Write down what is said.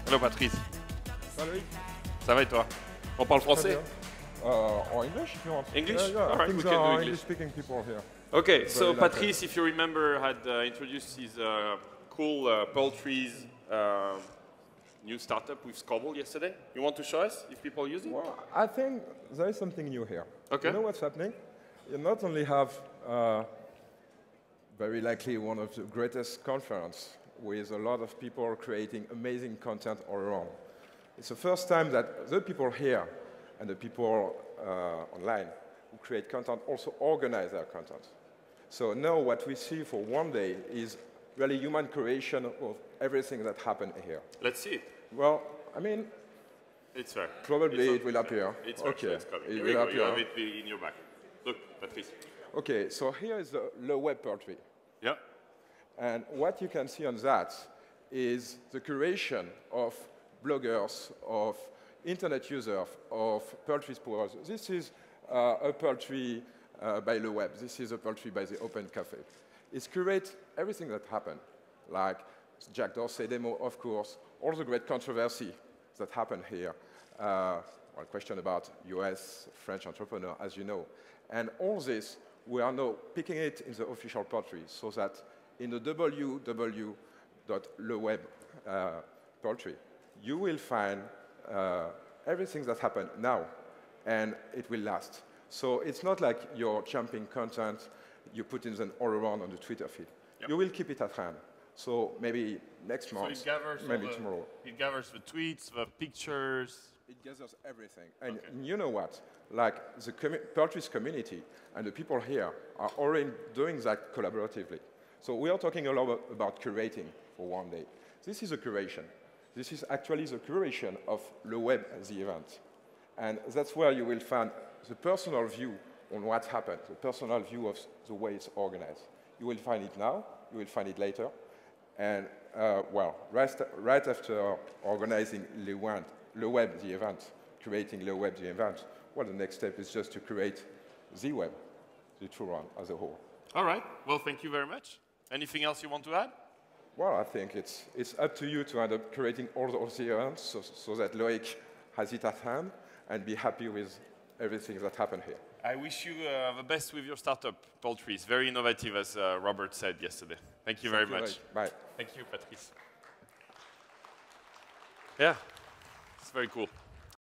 Hello Patrice. Salut. Ça va et toi? On parle français? Or English if you want. English? Yeah, All right, I think we there can do are English. English-speaking people here. Okay, so Very Patrice, if you remember, had introduced his cool Poultries new startup with Scobble yesterday. You want to show us if people use it? Well, I think there is something new here. Okay. You know what's happening? You not only have very likely one of the greatest conference with a lot of people creating amazing content all around. It's the first time that the people here and the people online who create content also organize their content. So now what we see for one day is really human creation of everything that happened here. Let's see it. Well, I mean, It's there. probably It's it will appear. It's okay, it's coming. it Here will we go. appear. You have it in your back. Look, Patrice. Okay, so here is the web poetry. Yeah. And what you can see on that is the curation of bloggers, of internet users, of poetry explorers. This is a poetry by the web. This is a poetry by the Open Cafe. It's curate everything that happened, like Jack Dorsey demo, of course, all the great controversy that happened here. One question about US, French entrepreneur, as you know. And all this, we are now picking it in the official poetry so that in the www.leweb poetry, you will find everything that happened now, and it will last. So it's not like you're jumping content, you put in them all around on the Twitter feed. Yep. You will keep it at hand. So maybe next month, maybe tomorrow. It gathers the tweets, the pictures. It gathers everything. And you know what? Like the Poetry's community and the people here are already doing that collaboratively. So we are talking a lot about curating for one day. This is a curation. This is actually the curation of Le Web, the event. And that's where you will find the personal view on what happened, the personal view of the way it's organized. You will find it now, you will find it later. And well, right after organizing Le Web, the event, creating Le Web, the event, well, the next step is just to create the web, the true one as a whole. All right. Well, thank you very much. Anything else you want to add? Well, I think it's up to you to end up creating all those events so that Loic has it at hand and be happy with everything that happened here. I wish you the best with your startup, Poultries. Very innovative, as Robert said yesterday. Thank you very much. Bye. Thank you, Patrice. Yeah, it's very cool.